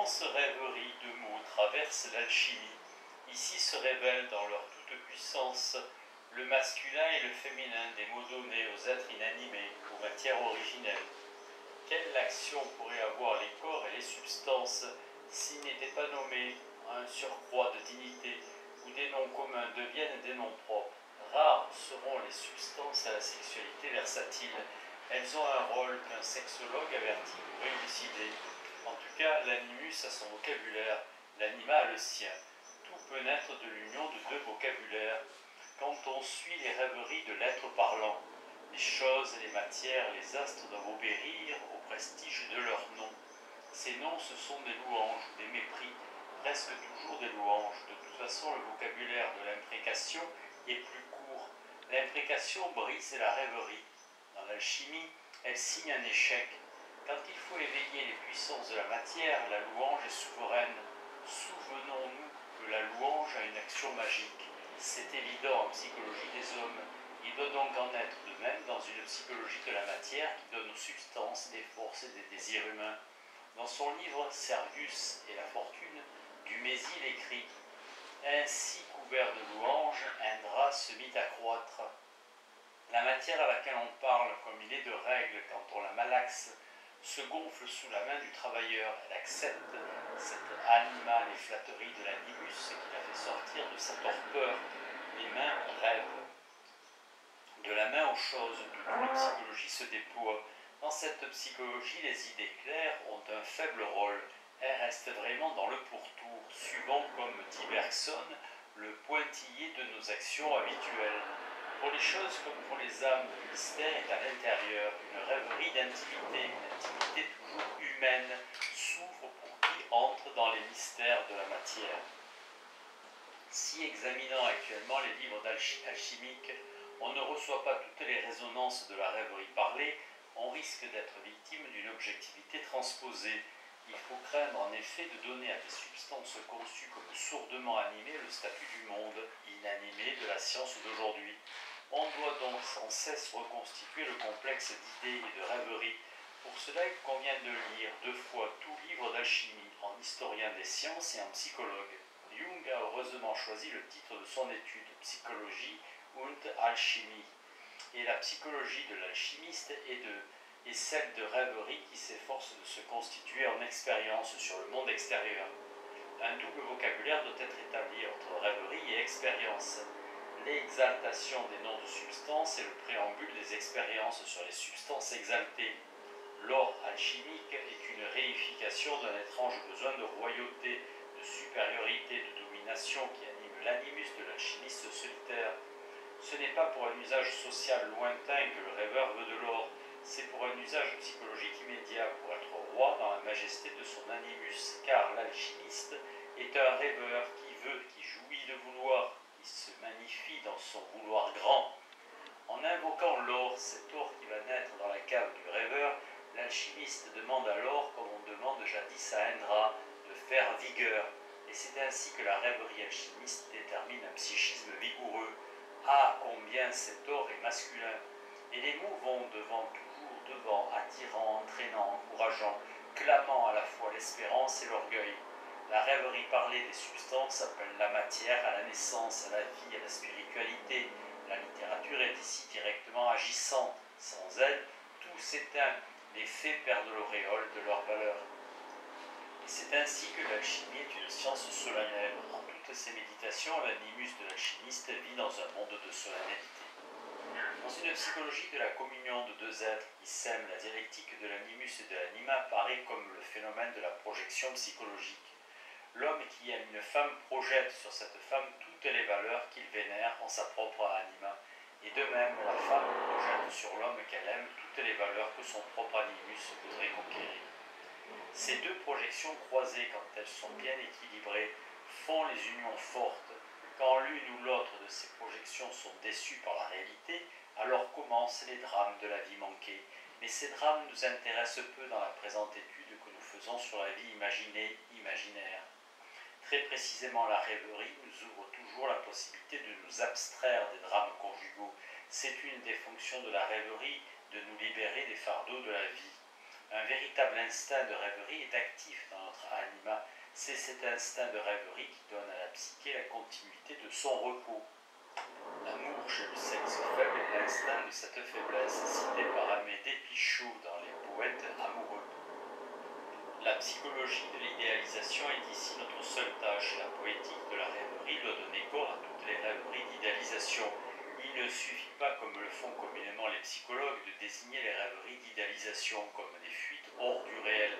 D'immenses rêveries de mots traversent l'alchimie. Ici se révèlent dans leur toute-puissance le masculin et le féminin des mots donnés aux êtres inanimés, aux matières originelles. Quelle action pourraient avoir les corps et les substances s'ils n'étaient pas nommés à un surcroît de dignité, où des noms communs deviennent des noms propres? Rares seront les substances à la sexualité versatile. Elles ont un rôle qu'un sexologue averti pourrait élucider. En tout cas, l'animus a son vocabulaire, l'anima a le sien. Tout peut naître de l'union de deux vocabulaires. Quand on suit les rêveries de l'être parlant, les choses, les matières, les astres doivent obéir au prestige de leurs noms. Ces noms, ce sont des louanges, des mépris, presque toujours des louanges. De toute façon, le vocabulaire de l'imprécation est plus court. L'imprécation brise la rêverie. Dans l'alchimie, elle signe un échec. Quand il faut éveiller les puissances de la matière, la louange est souveraine. Souvenons-nous que la louange a une action magique. C'est évident en psychologie des hommes. Il doit donc en être de même dans une psychologie de la matière qui donne aux substances des forces et des désirs humains. Dans son livre Servius et la fortune, Dumézil écrit « Ainsi couvert de louanges, Indra se mit à croître. » La matière à laquelle on parle, comme il est de règle quand on la malaxe, se gonfle sous la main du travailleur. Elle accepte cette anima, les flatteries de l'animus qui la fait sortir de sa torpeur. Les mains rêvent. De la main aux choses, toute la psychologie se déploie. Dans cette psychologie, les idées claires ont un faible rôle. Elles restent vraiment dans le pourtour, suivant, comme dit Bergson, le pointillé de nos actions habituelles. Pour les choses comme pour les âmes, le mystère est à l'intérieur. Une rêverie d'intimité, une intimité toujours humaine, s'ouvre pour qui entre dans les mystères de la matière. Si examinant actuellement les livres alchimiques, on ne reçoit pas toutes les résonances de la rêverie parlée, on risque d'être victime d'une objectivité transposée. Il faut craindre en effet de donner à des substances conçues comme sourdement animées le statut du monde inanimé de la science d'aujourd'hui. On doit donc sans cesse reconstituer le complexe d'idées et de rêveries. Pour cela, il convient de lire 2 fois tout livre d'alchimie, en historien des sciences et en psychologue. Jung a heureusement choisi le titre de son étude, Psychologie und Alchimie. Et la psychologie de l'alchimiste est celle de rêverie qui s'efforce de se constituer en expérience sur le monde extérieur. Un double vocabulaire doit être établi entre rêverie et expérience. L'exaltation des noms de substances est le préambule des expériences sur les substances exaltées. L'or alchimique est une réification d'un étrange besoin de royauté, de supériorité, de domination qui anime l'animus de l'alchimiste solitaire. Ce n'est pas pour un usage social lointain que le rêveur veut de l'or, c'est pour un usage psychologique immédiat, pour être roi dans la majesté de son animus, car l'alchimiste est un rêveur qui veut, qui jouit de vouloir, qui se magnifie dans son vouloir grand. En invoquant l'or, cet or qui va naître dans la cave du rêveur, l'alchimiste demande à l'or, comme on demande jadis à Indra, de faire vigueur. Et c'est ainsi que la rêverie alchimiste détermine un psychisme vigoureux. Ah, combien cet or est masculin! Et les mots vont toujours devant, attirant, entraînant, encourageant, clamant à la fois l'espérance et l'orgueil. La rêverie parlée des substances appelle la matière à la naissance, à la vie, à la spiritualité. La littérature est ici directement agissante. Sans elle, tout s'éteint. Les faits perdent l'auréole de leur valeur. Et c'est ainsi que l'alchimie est une science solennelle. En toutes ses méditations, l'animus de l'alchimiste vit dans un monde de solennalité. Dans une psychologie de la communion de deux êtres qui s'aiment, la dialectique de l'animus et de l'anima apparaît comme le phénomène de la projection psychologique. L'homme qui aime une femme projette sur cette femme toutes les valeurs qu'il vénère en sa propre anima. Et de même, la femme projette sur l'homme qu'elle aime toutes les valeurs que son propre animus voudrait conquérir. Ces deux projections croisées, quand elles sont bien équilibrées, font les unions fortes. Quand l'une ou l'autre de ces projections sont déçues par la réalité, alors commencent les drames de la vie manquée. Mais ces drames nous intéressent peu dans la présente étude que nous faisons sur la vie imaginée, imaginaire. Très précisément, la rêverie nous ouvre toujours la possibilité de nous abstraire des drames conjugaux. C'est une des fonctions de la rêverie, de nous libérer des fardeaux de la vie. Un véritable instinct de rêverie est actif dans notre anima. C'est cet instinct de rêverie qui donne à la psyché la continuité de son repos. L'amour chez le sexe faible est l'instinct de cette faiblesse, cité par Amédée Pichot dans Les Poètes amoureux. La psychologie de l'idéalisation est ici notre seule tâche. La poétique de la rêverie doit donner corps à toutes les rêveries d'idéalisation. Il ne suffit pas, comme le font communément les psychologues, de désigner les rêveries d'idéalisation comme des fuites hors du réel.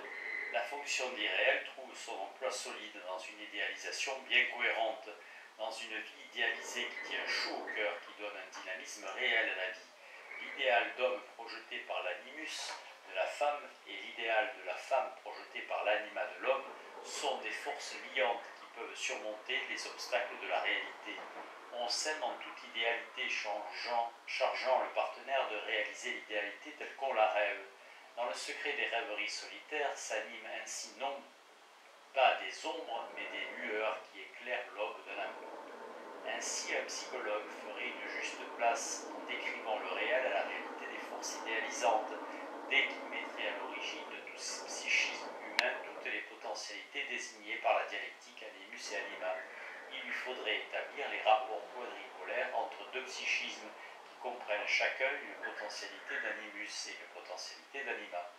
La fonction d'irréel trouve son emploi solide dans une idéalisation bien cohérente, dans une vie idéalisée qui tient chaud au cœur, qui donne un dynamisme réel à la vie. L'idéal d'homme projeté par l'animus de la femme et l'idéal de la femme projeté par l'anima de l'homme sont des forces liantes qui peuvent surmonter les obstacles de la réalité. On s'aime en toute idéalité, chargeant le partenaire de réaliser l'idéalité telle qu'on la rêve. Dans le secret des rêveries solitaires s'animent ainsi non pas des ombres, mais des lueurs qui éclairent l'aube de l'amour. Ainsi, un psychologue ferait une juste place en décrivant le réel à la réalité des forces idéalisantes, dès qu'il mettrait à l'origine de tout psychisme humain toutes les potentialités désignées par la dialectique animus et anima. Il lui faudrait établir les rapports quadripolaires entre deux psychismes qui comprennent chacun une potentialité d'animus et une potentialité d'anima.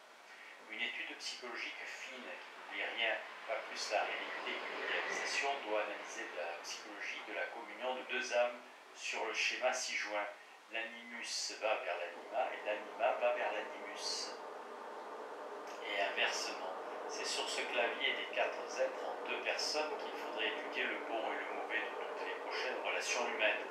Une étude psychologique fine qui n'oublie rien, pas plus la réalité que l'idéalisation, doit analyser la psychologie de la communion de deux âmes sur le schéma ci-joint. L'animus va vers l'anima et l'anima va vers l'animus. Et inversement, c'est sur ce clavier des quatre êtres en deux personnes qu'il faudrait étudier le bon et le mauvais de toutes les prochaines relations humaines.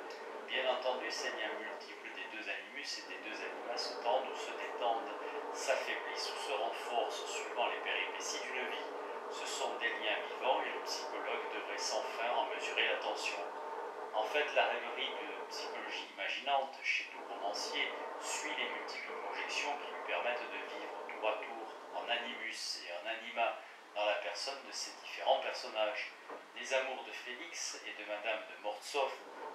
Bien entendu, ces liens multiples des deux animus et des deux animas se tendent ou se détendent, s'affaiblissent ou se renforcent suivant les péripéties d'une vie. Ce sont des liens vivants et le psychologue devrait sans fin en mesurer la tension. En fait, la rêverie de psychologie imaginante chez tout romancier suit les multiples projections qui lui permettent de vivre tour à tour en animus et en anima dans la personne de ces différents personnages. Les amours de Félix et de Madame de Mortsauf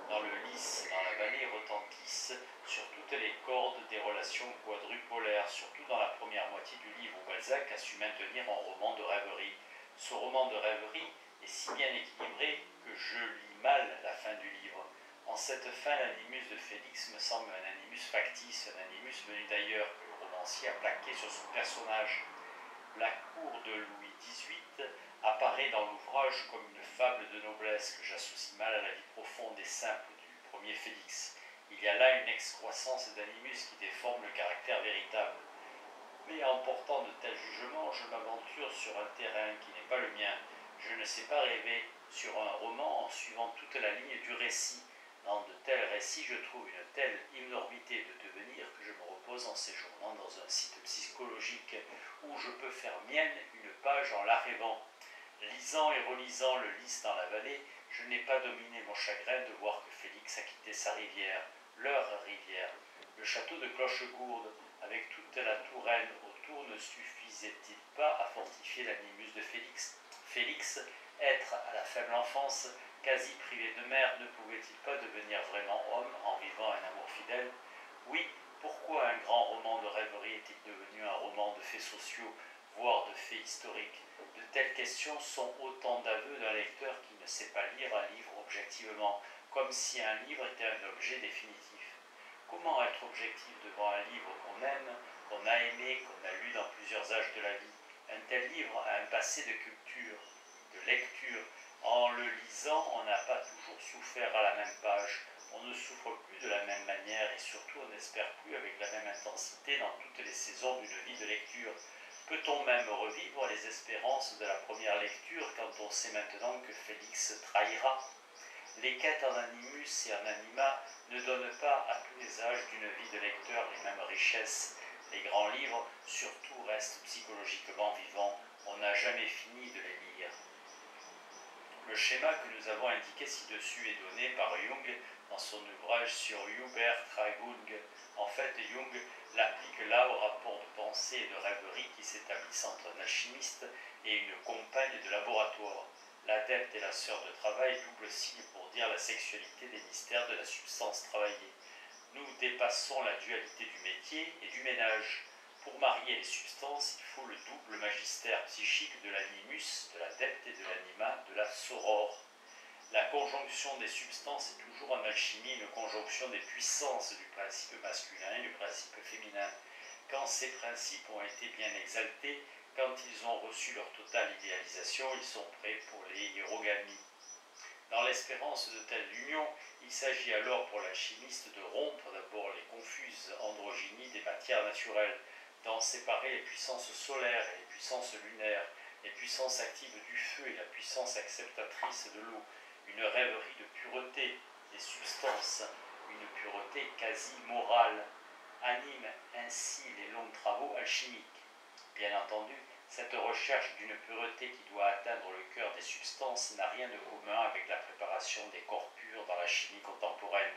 dans le Lys, dans la vallée, retentissent sur toutes les cordes des relations quadrupolaires, surtout dans la première moitié du livre où Balzac a su maintenir un roman de rêverie. Ce roman de rêverie est si bien équilibré que je lis mal la fin du livre. En cette fin, l'animus de Félix me semble un animus factice, un animus venu d'ailleurs que le romancier a plaqué sur son personnage. La cour de Louis XVIII apparaît dans l'ouvrage comme une fable de noblesse que j'associe mal à la vie profonde et simple du premier Félix. Il y a là une excroissance d'animus qui déforme le caractère véritable. Mais en portant de tels jugements, je m'aventure sur un terrain qui n'est pas le mien. Je ne sais pas rêver sur un roman en suivant toute la ligne du récit. Dans de tels récits, je trouve une telle énormité de devenir que je me repose en séjournant dans un site psychologique où je peux faire mienne une page en la rêvant. Lisant et relisant le Lys dans la vallée, je n'ai pas dominé mon chagrin de voir que Félix a quitté sa rivière, leur rivière. Le château de Clochegourde, avec toute la Touraine autour, ne suffisait-il pas à fortifier l'animus de Félix? Félix, être à la faible enfance, quasi privé de mère, ne pouvait-il pas devenir vraiment homme en vivant un amour fidèle? Oui, pourquoi un grand roman de rêverie est-il devenu un roman de faits sociaux, voire de faits historiques? De telles questions sont autant d'aveux d'un lecteur qui ne sait pas lire un livre objectivement, comme si un livre était un objet définitif. Comment être objectif devant un livre qu'on aime, qu'on a aimé, qu'on a lu dans plusieurs âges de la vie? Un tel livre a un passé de culture, de lecture. En le lisant, on n'a pas toujours souffert à la même page. On ne souffre plus de la même manière et surtout on n'espère plus avec la même intensité dans toutes les saisons d'une vie de lecture. Peut-on même revivre les espérances de la première lecture quand on sait maintenant que Félix trahira? Les quêtes en animus et en anima ne donnent pas à tous les âges d'une vie de lecteur les mêmes richesses. Les grands livres, surtout, restent psychologiquement vivants. On n'a jamais fini de les lire. Le schéma que nous avons indiqué ci-dessus est donné par Jung dans son ouvrage sur Übertragung. En fait, Jung l'applique là au rapport de pensée et de rêverie qui s'établissent entre un alchimiste et une compagne de laboratoire. L'adepte et la sœur de travail, double signe pour dire la sexualité des mystères de la substance travaillée. Nous dépassons la dualité du métier et du ménage. Pour marier les substances, il faut le double magistère psychique de l'animus, de l'adepte et de l'anima, de la soror. La conjonction des substances est toujours en alchimie une conjonction des puissances du principe masculin et du principe féminin. Quand ces principes ont été bien exaltés, quand ils ont reçu leur totale idéalisation, ils sont prêts pour les hiérogamies. Dans l'espérance de telle union, il s'agit alors pour l'alchimiste de rompre d'abord les confuses androgynies des matières naturelles, d'en séparer les puissances solaires et les puissances lunaires, les puissances actives du feu et la puissance acceptatrice de l'eau, une rêverie de pureté des substances, une pureté quasi morale, anime ainsi les longs travaux alchimiques. Bien entendu, cette recherche d'une pureté qui doit atteindre le cœur des substances n'a rien de commun avec la préparation des corps purs dans la chimie contemporaine.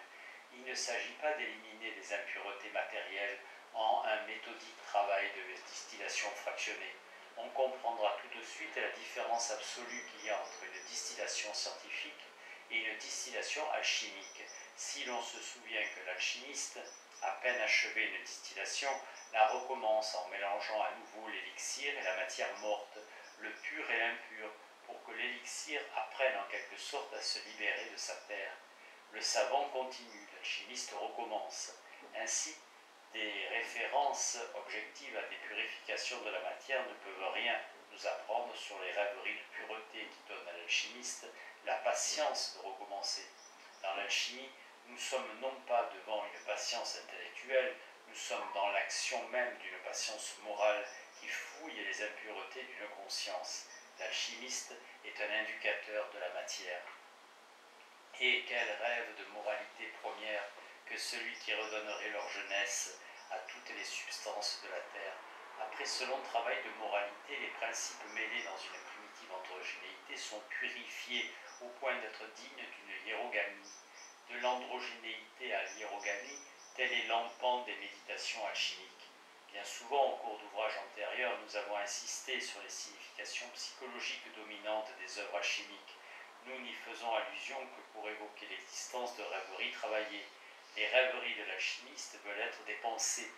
Il ne s'agit pas d'éliminer les impuretés matérielles en un méthodique travail de distillation fractionnée. On comprendra tout de suite la différence absolue qu'il y a entre une distillation scientifique et une distillation alchimique. Si l'on se souvient que l'alchimiste, à peine achevé une distillation, la recommence en mélangeant à nouveau l'élixir et la matière morte, le pur et l'impur, pour que l'élixir apprenne en quelque sorte à se libérer de sa terre. Le savant continue, l'alchimiste recommence. Ainsi, des références objectives à des purifications de la matière ne peuvent rien nous apprendre sur les rêveries de pureté qui donnent à l'alchimiste la patience de recommencer. Dans l'alchimie, nous sommes non pas devant une patience intellectuelle, nous sommes dans l'action même d'une patience morale qui fouille les impuretés d'une conscience. L'alchimiste est un indicateur de la matière. Et quel rêve de moralité première que celui qui redonnerait leur jeunesse à toutes les substances de la terre. Après ce long travail de moralité, les principes mêlés dans une primitive androgénéité sont purifiés au point d'être dignes d'une hiérogamie. De l'androgénéité à l'hiérogamie, tel est l'empan des méditations alchimiques. Bien souvent, au cours d'ouvrages antérieurs, nous avons insisté sur les significations psychologiques dominantes des œuvres alchimiques. Nous n'y faisons allusion que pour évoquer l'existence de rêveries travaillées. Les rêveries de l'alchimiste veulent être des pensées.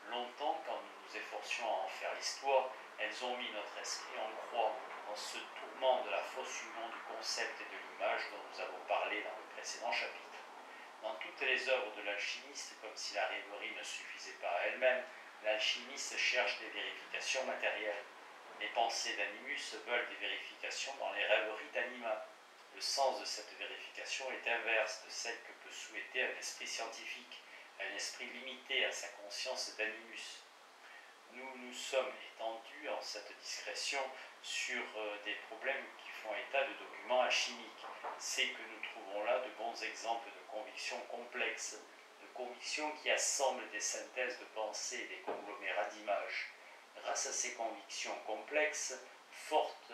Longtemps, quand nous nous efforcions à en faire l'histoire, elles ont mis notre esprit en croix, en ce tourment de la fausse union du concept et de l'image dont nous avons parlé dans le précédent chapitre. Dans toutes les œuvres de l'alchimiste, comme si la rêverie ne suffisait pas à elle-même, l'alchimiste cherche des vérifications matérielles. Les pensées d'Animus veulent des vérifications dans les rêveries d'Anima. Le sens de cette vérification est inverse de celle que peut souhaiter un esprit scientifique, un esprit limité à sa conscience d'animus. Nous nous sommes étendus en cette discrétion sur des problèmes qui font état de documents alchimiques. C'est que nous trouvons là de bons exemples de convictions complexes, de convictions qui assemblent des synthèses de pensées et des conglomérats d'images. Grâce à ces convictions complexes, fortes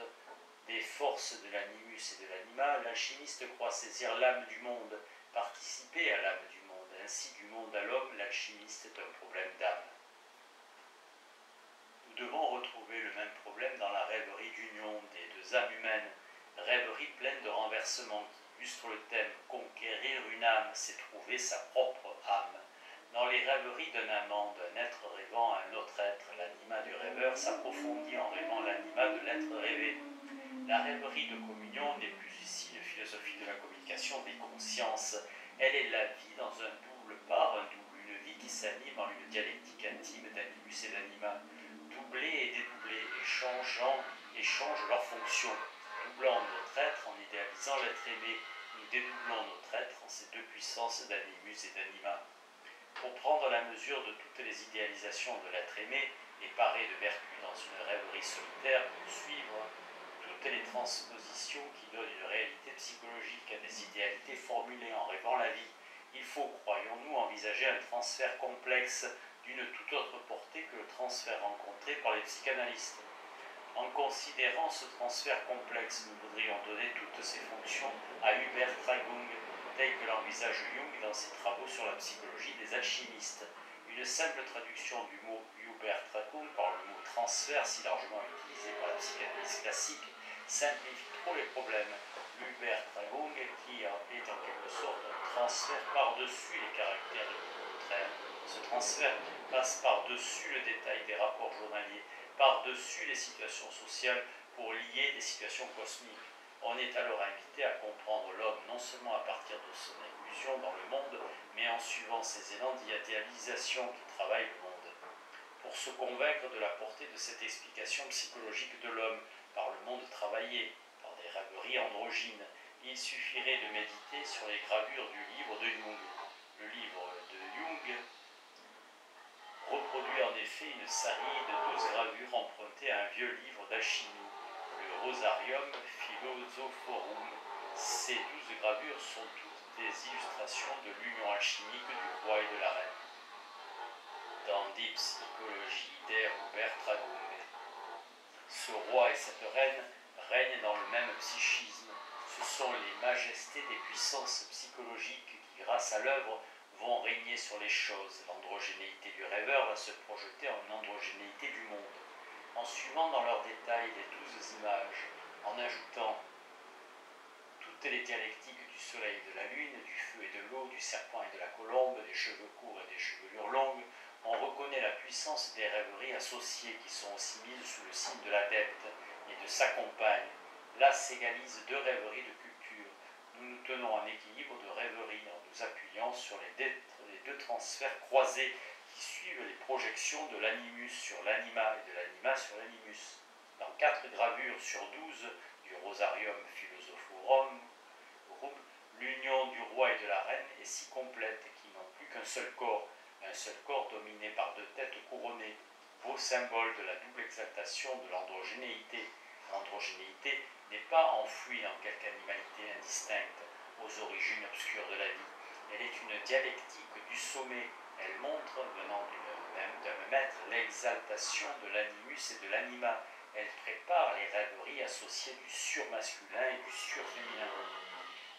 des forces de l'animus et de l'anima, l'alchimiste croit saisir l'âme du monde, participer à l'âme du monde. Ainsi, du monde à l'homme, l'alchimiste est un problème d'âme. Nous devons retrouver le même problème dans la rêverie d'union des deux âmes humaines, rêverie pleine de renversements qui illustre le thème « Conquérir une âme, c'est trouver sa propre âme ». Dans les rêveries d'un amant, d'un être rêvant à un autre être, l'anima du rêveur s'approfondit en rêvant l'anima de l'être rêvé. La rêverie de communion n'est plus ici une philosophie de la communication des consciences. Elle est la vie dans un double part, une vie qui s'anime en une dialectique intime d'animus et d'anima, doublée et dédoublée, échangent leurs fonctions, doublant notre être en idéalisant l'être aimé, nous dédoublons notre être en ces deux puissances d'animus et d'anima. Pour prendre la mesure de toutes les idéalisations de l'être aimé et parer de vertu dans une rêverie solitaire, pour suivre toutes les transpositions qui donnent une réalité psychologique à des idéalités formulées en rêvant la vie, il faut, croyons-nous, envisager un transfert complexe d'une toute autre portée que le transfert rencontré par les psychanalystes. En considérant ce transfert complexe, nous voudrions donner toutes ces fonctions à Hubert Tragung, tel que l'envisage Jung dans ses travaux sur la psychologie des alchimistes. Une simple traduction du mot Hubert Tragung par le mot transfert, si largement utilisé par la psychanalyse classique, simplifie trop les problèmes. Hubert Tragung, qui est en quelque sorte un transfert par-dessus les caractères de contraire. Ce transfert passe par-dessus le détail des rapports journaliers, par-dessus les situations sociales pour lier des situations cosmiques. On est alors invité à comprendre l'homme non seulement à partir de son inclusion dans le monde, mais en suivant ces élans d'idéalisation qui travaillent le monde. Pour se convaincre de la portée de cette explication psychologique de l'homme par le monde travaillé, par des rêveries androgynes, il suffirait de méditer sur les gravures du livre de Jung. Le livre de Jung reproduit en effet une série de 12 gravures empruntées à un vieux livre d'alchimie, le Rosarium Philosophorum. Ces 12 gravures sont toutes des illustrations de l'union alchimique du roi et de la reine. Dans Die Psychologie der Übertragung. Ce roi et cette reine règnent dans le même psychisme. Ce sont les majestés des puissances psychologiques qui, grâce à l'œuvre, vont régner sur les choses. L'androgénéité du rêveur va se projeter en une androgénéité du monde, en suivant dans leurs détails les 12 images, en ajoutant toutes les dialectiques du soleil et de la lune, du feu et de l'eau, du serpent et de la colombe, des cheveux courts et des chevelures longues. On reconnaît la puissance des rêveries associées qui sont aussi mises sous le signe de l'adepte et de sa compagne. Là s'égalisent deux rêveries de culture. Nous nous tenons en équilibre de rêverie en nous appuyant sur les deux transferts croisés qui suivent les projections de l'animus sur l'anima et de l'anima sur l'animus. Dans 4 gravures sur 12 du Rosarium Philosophorum, l'union du roi et de la reine est si complète qu'ils n'ont plus qu'un seul corps dominé par 2 têtes couronnées, beau symbole de la double exaltation de l'androgénéité. L'androgénéité n'est pas enfouie dans quelque animalité indistincte aux origines obscures de la vie. Elle est une dialectique du sommet. Elle montre, venant d'un maître, l'exaltation de l'animus et de l'anima. Elle prépare les rêveries associées du surmasculin et du surféminin.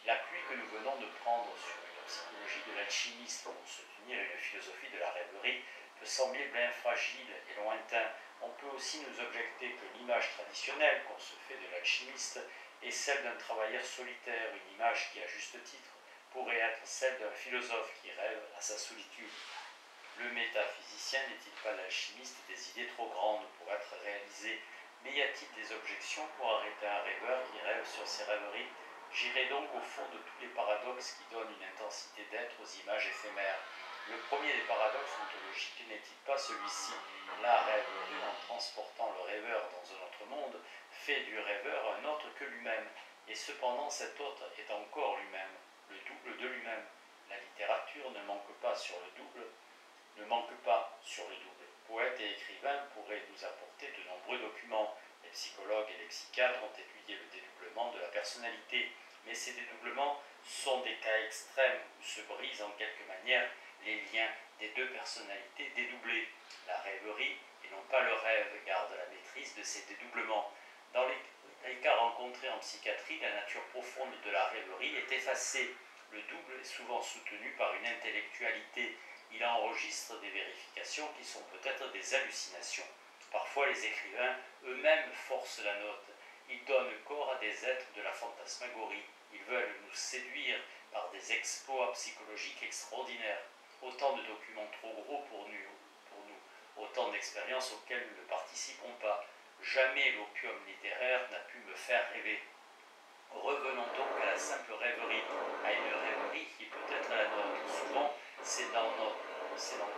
L'appui que nous venons de prendre sur la psychologie de l'alchimiste pour soutenir une philosophie de la rêverie peut sembler bien fragile et lointain. On peut aussi nous objecter que l'image traditionnelle qu'on se fait de l'alchimiste est celle d'un travailleur solitaire, une image qui, à juste titre, pourrait être celle d'un philosophe qui rêve à sa solitude. Le métaphysicien n'est-il pas l'alchimiste des idées trop grandes pour être réalisées? Mais y a-t-il des objections pour arrêter un rêveur qui rêve sur ses rêveries? J'irai donc au fond de tous les paradoxes qui donnent une intensité d'être aux images éphémères. Le premier des paradoxes ontologiques n'est-il pas celui-ci? La rêverie, en transportant le rêveur dans un autre monde, fait du rêveur un autre que lui-même, et cependant cet autre est encore lui-même, le double de lui-même. La littérature ne manque pas sur le double. Poètes et écrivains pourraient nous apporter de nombreux documents. Les psychologues et les psychiatres ont étudié le dédoublement de la personnalité, mais ces dédoublements sont des cas extrêmes où se brisent en quelque manière les liens des deux personnalités dédoublées. La rêverie, et non pas le rêve, garde la maîtrise de ces dédoublements. Dans les cas rencontrés en psychiatrie, la nature profonde de la rêverie est effacée. Le double est souvent soutenu par une intellectualité. Il enregistre des vérifications qui sont peut-être des hallucinations. Parfois, les écrivains eux-mêmes forcent la note. Ils donnent corps à des êtres de la fantasmagorie. Ils veulent nous séduire par des exploits psychologiques extraordinaires. Autant de documents trop gros pour nous. Autant d'expériences auxquelles nous ne participons pas. Jamais l'opium littéraire n'a pu me faire rêver. Revenons donc à la simple rêverie, à une rêverie qui peut être la nôtre. Souvent, c'est dans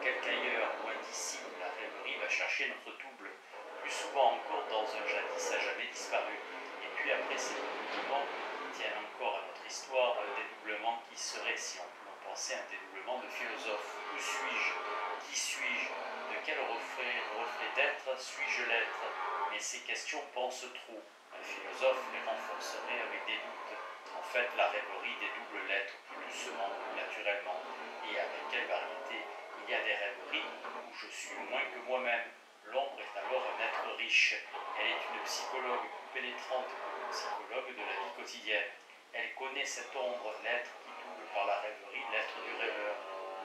quelque ailleurs, loin d'ici, que la rêverie va chercher notre double. Plus souvent encore dans un jadis à jamais disparu. Et puis après ces dédoublements qui tiennent encore à notre histoire, un dédoublement qui serait, si on peut en penser, un dédoublement de philosophe. Où suis-je? Qui suis-je? De quel reflet d'être suis-je l'être? Mais ces questions pensent trop. Un philosophe les renforcerait avec des doutes. En fait, la rêverie dédouble l'être plus doucement, plus naturellement. Et avec quelle variété? Il y a des rêveries où je suis moins que moi-même. L'ombre est alors un être riche. Elle est une psychologue plus pénétrante que le psychologue de la vie quotidienne. Elle connaît cette ombre, l'être qui double par la rêverie l'être du rêveur.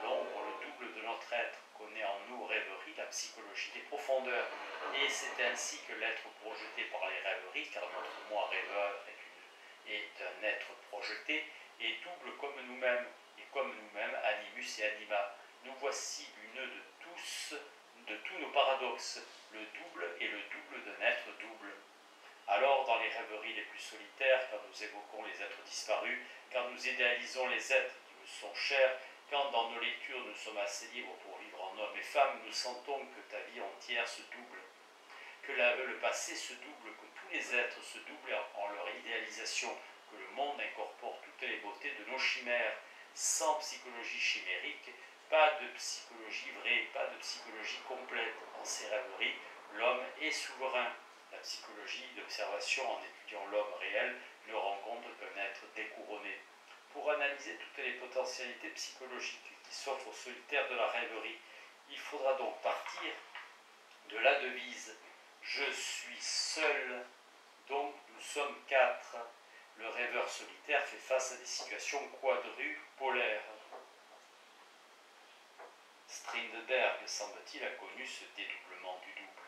L'ombre, le double de notre être, connaît en nous rêverie la psychologie des profondeurs. Et c'est ainsi que l'être projeté par les rêveries, car notre moi rêveur est un être projeté, est double comme nous-mêmes, et comme nous-mêmes, animus et anima. nous voici l'une de tous nos paradoxes, le double et le double d'un être double. Alors, dans les rêveries les plus solitaires, quand nous évoquons les êtres disparus, quand nous idéalisons les êtres qui nous sont chers, quand dans nos lectures nous sommes assez libres pour vivre en hommes et femmes, nous sentons que ta vie entière se double, que le passé se double, que tous les êtres se doublent en leur idéalisation, que le monde incorpore toutes les beautés de nos chimères, sans psychologie chimérique, pas de psychologie vraie, pas de psychologie complète. En ces rêveries, l'homme est souverain. La psychologie d'observation, en étudiant l'homme réel, ne rencontre qu'un être découronné. Pour analyser toutes les potentialités psychologiques qui s'offrent aux solitaires de la rêverie, il faudra donc partir de la devise « Je suis seul, donc nous sommes quatre ». Le rêveur solitaire fait face à des situations quadrupolaires. Strindberg, semble-t-il, a connu ce dédoublement du double.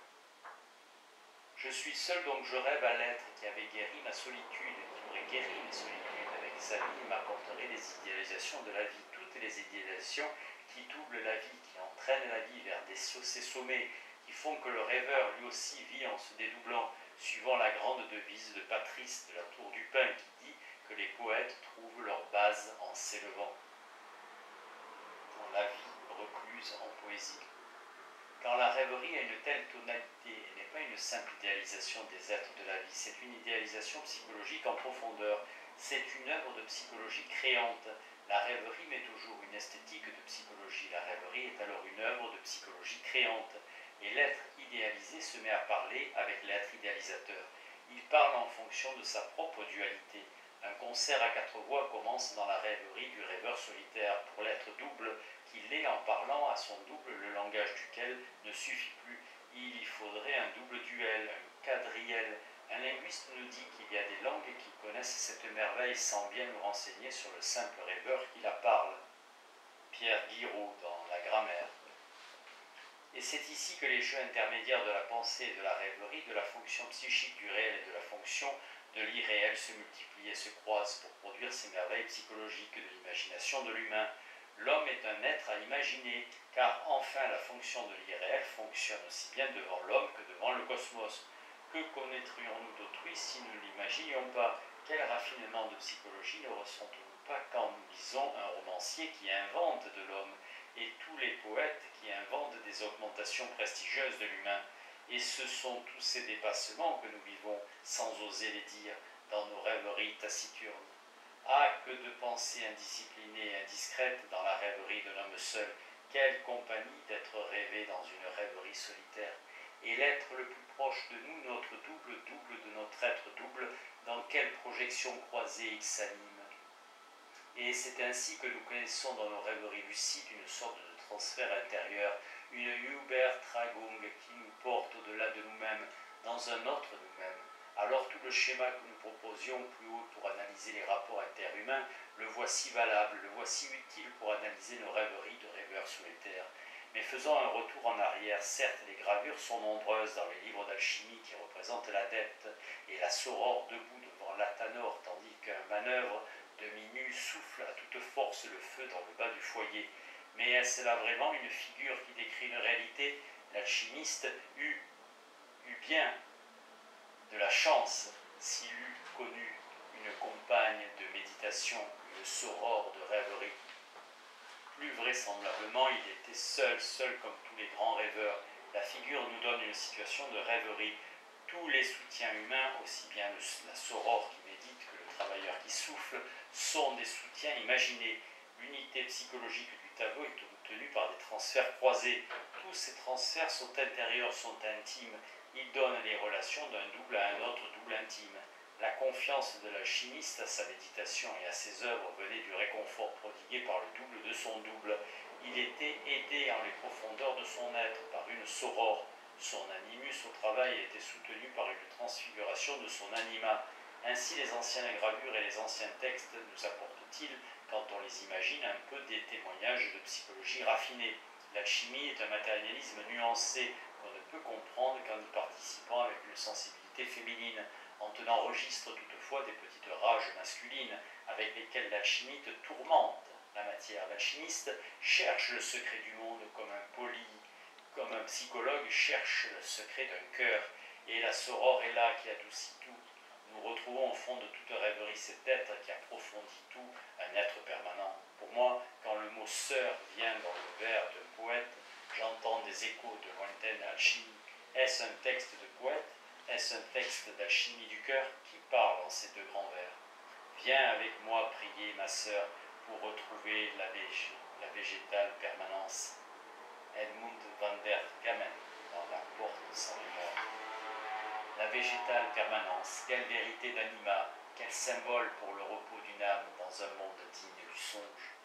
Je suis seul, donc je rêve à l'être qui avait guéri ma solitude, qui aurait guéri mes solitudes. Avec sa vie, il m'apporterait les idéalisations de la vie, toutes les idéalisations qui doublent la vie, qui entraînent la vie vers ces sommets, qui font que le rêveur lui aussi vit en se dédoublant, suivant la grande devise de Patrice de la Tour du Pin qui dit que les poètes trouvent leur base en s'élevant. Dans la vie recluse en poésie. Quand la rêverie a une telle tonalité et n'est pas une simple idéalisation des êtres de la vie, c'est une idéalisation psychologique en profondeur, c'est une œuvre de psychologie créante. La rêverie met toujours une esthétique de psychologie, la rêverie est alors une œuvre de psychologie créante, et l'être idéalisé se met à parler avec l'être idéalisateur. Il parle en fonction de sa propre dualité. Un concert à quatre voix commence dans la rêverie du rêveur solitaire. Pour l'être double qu'il est, en parlant à son double, le langage duquel ne suffit plus. Il y faudrait un double duel, un quadriel. Un linguiste nous dit qu'il y a des langues qui connaissent cette merveille sans bien nous renseigner sur le simple rêveur qui la parle. Pierre Guiraud dans La Grammaire. Et c'est ici que les jeux intermédiaires de la pensée et de la rêverie, de la fonction psychique du réel et de la fonction de l'irréel se multiplient et se croisent pour produire ces merveilles psychologiques de l'imagination de l'humain. L'homme est un être à imaginer, car enfin la fonction de l'irréel fonctionne aussi bien devant l'homme que devant le cosmos. Que connaîtrions-nous d'autrui si nous ne l'imaginions pas? Quel raffinement de psychologie ne ressentons-nous pas quand nous lisons un romancier qui invente de l'homme, et tous les poètes qui inventent des augmentations prestigieuses de l'humain? Et ce sont tous ces dépassements que nous vivons, sans oser les dire, dans nos rêveries taciturnes. Ah, que de pensées indisciplinées et indiscrètes dans la rêverie de l'homme seul. Quelle compagnie d'être rêvé dans une rêverie solitaire. Et l'être le plus proche de nous, notre double, double de notre être double, dans quelle projection croisée il s'anime. Et c'est ainsi que nous connaissons dans nos rêveries lucides une sorte de transfert intérieur, une Übertragung qui nous porte au-delà de nous-mêmes, dans un autre nous-mêmes. Alors tout le schéma que nous proposions plus haut pour analyser les rapports interhumains, le voici valable, le voici utile pour analyser nos rêveries de rêveurs solitaires. Mais faisons un retour en arrière. Certes, les gravures sont nombreuses dans les livres d'alchimie qui représentent l'adepte et la sorore debout devant l'athanor, tandis qu'un manœuvre demi-nu souffle à toute force le feu dans le bas du foyer. Mais est-ce là vraiment une figure qui décrit une réalité? L'alchimiste eut bien de la chance s'il eût connu une compagne de méditation, une sorore de rêverie. Plus vraisemblablement, il était seul comme tous les grands rêveurs. La figure nous donne une situation de rêverie. Tous les soutiens humains, aussi bien la sorore qui médite que le travailleur qui souffle, sont des soutiens imaginés. L'unité psychologique du tableau est obtenue par des transferts croisés. Tous ces transferts sont intérieurs, sont intimes. Ils donnent les relations d'un double à un autre double intime. La confiance de l'alchimiste à sa méditation et à ses œuvres venait du réconfort prodigué par le double de son double. Il était aidé en les profondeurs de son être par une sorore. Son animus au travail était soutenu par une transfiguration de son anima. Ainsi les anciennes gravures et les anciens textes nous apportent-ils, quand on les imagine, un peu des témoignages de psychologie raffinée. L'alchimie est un matérialisme nuancé qu'on ne peut comprendre qu'en y participant avec une sensibilité féminine, en tenant registre toutefois des petites rages masculines avec lesquelles l'alchimie te tourmente. la matière. L'alchimiste cherche le secret du monde comme un psychologue cherche le secret d'un cœur. Et la soror est là qui adoucit tout. Nous retrouvons au fond de toute rêverie cet être qui approfondit tout, un être permanent. Pour moi, quand le mot sœur vient dans le vers d'un poète, j'entends des échos de lointaine alchimie. Est-ce un texte de poète? Est-ce un texte d'alchimie du cœur qui parle en ces deux grands vers? Viens avec moi prier, ma sœur, pour retrouver la végétale permanence. Edmund van der Gamen, dans La porte sans les morts. La végétale permanence, quelle vérité d'anima, quel symbole pour le repos d'une âme dans un monde digne du songe.